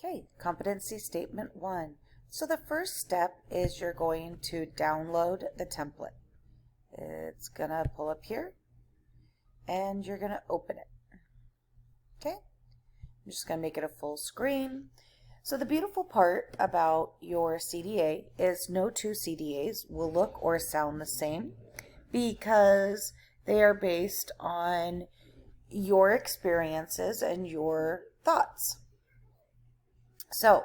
Okay, competency statement 1. So the first step is you're going to download the template. It's going to pull up here and you're going to open it. Okay, I'm just going to make it a full screen. So the beautiful part about your CDA is no two CDAs will look or sound the same because they are based on your experiences and your thoughts. So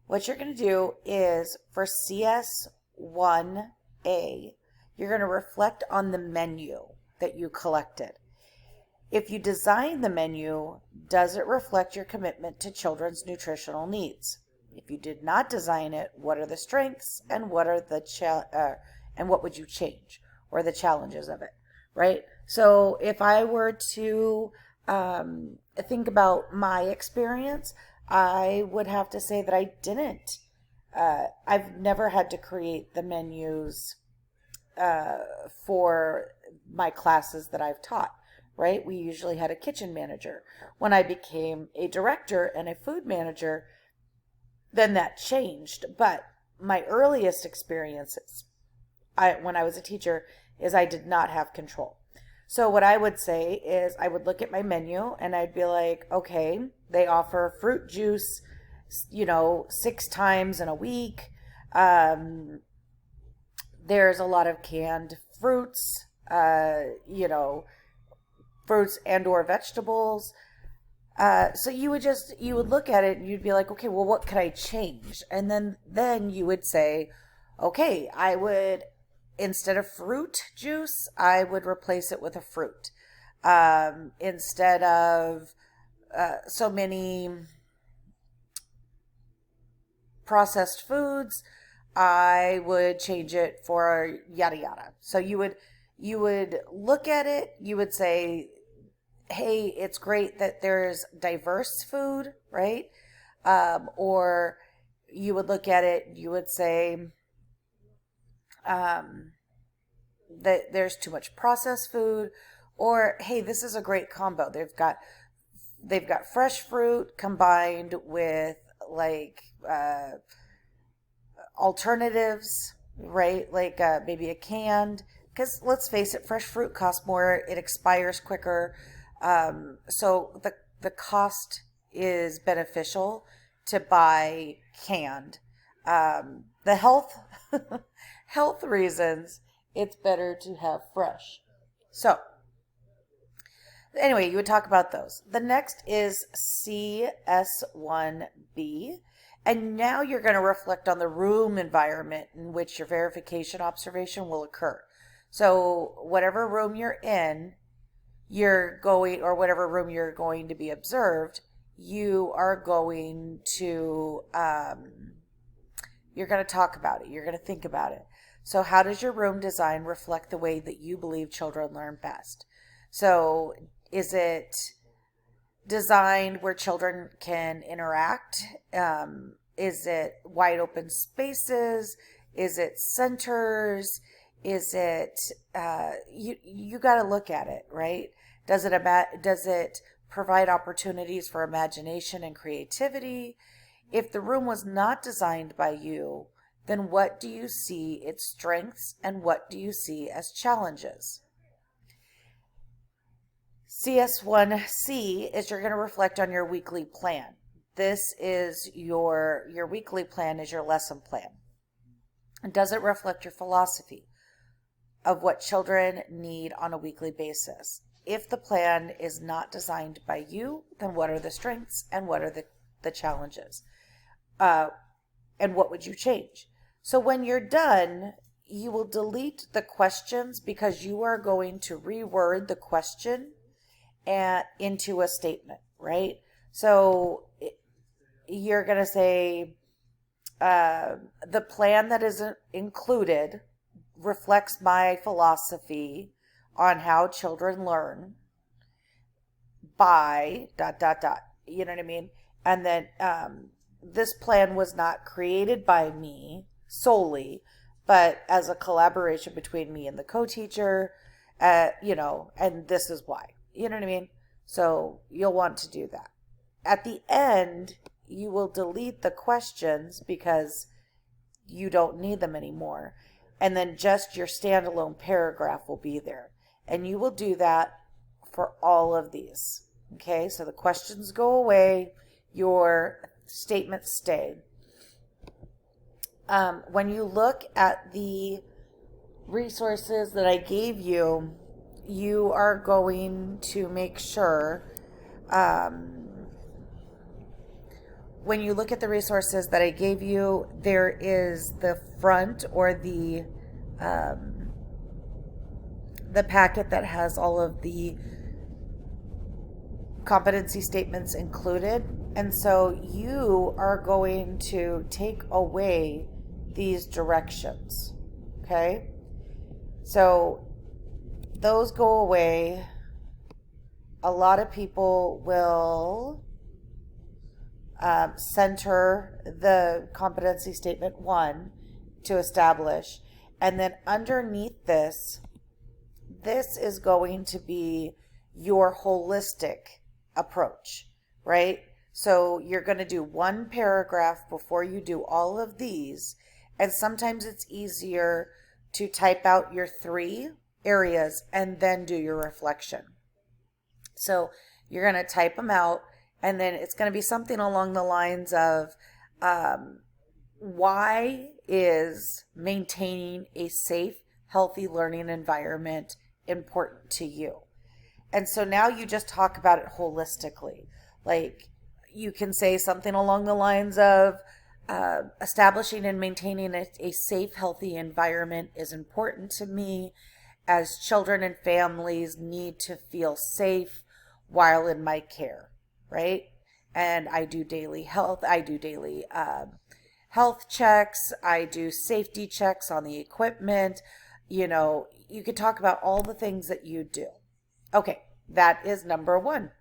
what you're going to do is for CS1A, you're going to reflect on the menu that you collected. If you design the menu, does it reflect your commitment to children's nutritional needs? If you did not design it, what are the strengths and what are the and what would you change, or the challenges of it, right? So if I were to think about my experience, I would have to say that I didn't. I've never had to create the menus for my classes that I've taught, right? We usually had a kitchen manager. When I became a director and a food manager, then that changed. But my earliest experiences, when I was a teacher, is I did not have control. So what I would say is I would look at my menu and I'd be like, okay, they offer fruit juice, 6 times in a week. There's a lot of canned fruits, fruits and or vegetables. So you would look at it and you'd be like, okay, well, what could I change? And then you would say, okay, I would, instead of fruit juice, I would replace it with a fruit. Instead of so many processed foods, I would change it for yada yada. So you would look at it, you would say, hey, it's great that there's diverse food, right? Or you would look at it, you would say that there's too much processed food, or hey, this is a great combo. They've got fresh fruit combined with alternatives, right? Maybe a canned, because let's face it, fresh fruit costs more, it expires quicker. So the cost is beneficial to buy canned. The health reasons, it's better to have fresh. So anyway, you would talk about those. The next is CS1B. And now you're going to reflect on the room environment in which your verification observation will occur. So whatever room you're in, or whatever room you're going to be observed, you are going to, you're going to talk about it. You're going to think about it. So how does your room design reflect the way that you believe children learn best? So is it designed where children can interact? Is it wide open spaces? Is it centers? Is it you got to look at it, right? Does it provide opportunities for imagination and creativity? If the room was not designed by you, then what do you see its strengths and what do you see as challenges? CS1C is you're going to reflect on your weekly plan. This is your weekly plan is your lesson plan. And does it reflect your philosophy of what children need on a weekly basis? If the plan is not designed by you, then what are the strengths and what are the challenges? And what would you change? So when you're done, you will delete the questions because you are going to reword the question into a statement, right? So you're going to say, the plan that isn't included reflects my philosophy on how children learn by ... You know what I mean? And then this plan was not created by me solely, but as a collaboration between me and the co-teacher, and this is why. You know what I mean? So you'll want to do that. At the end, you will delete the questions because you don't need them anymore. And then just your standalone paragraph will be there. And you will do that for all of these. Okay, so the questions go away, your statements stay. When you look at the resources that I gave you, you are going to make sure, when you look at the resources that I gave you, there is the front or the packet that has all of the competency statements included. And so you are going to take away these directions. Okay? So those go away. A lot of people will center the competency statement 1 to establish. And then underneath this is going to be your holistic approach, right? So you're going to do one paragraph before you do all of these. And sometimes it's easier to type out your 3 areas and then do your reflection. So you're going to type them out, and then it's going to be something along the lines of why is maintaining a safe, healthy learning environment important to you? And so now you just talk about it holistically. Like, you can say something along the lines of establishing and maintaining a safe, healthy environment is important to me, as children and families need to feel safe while in my care, right? And I do daily health checks, I do safety checks on the equipment. You could talk about all the things that you do. Okay, that is number 1.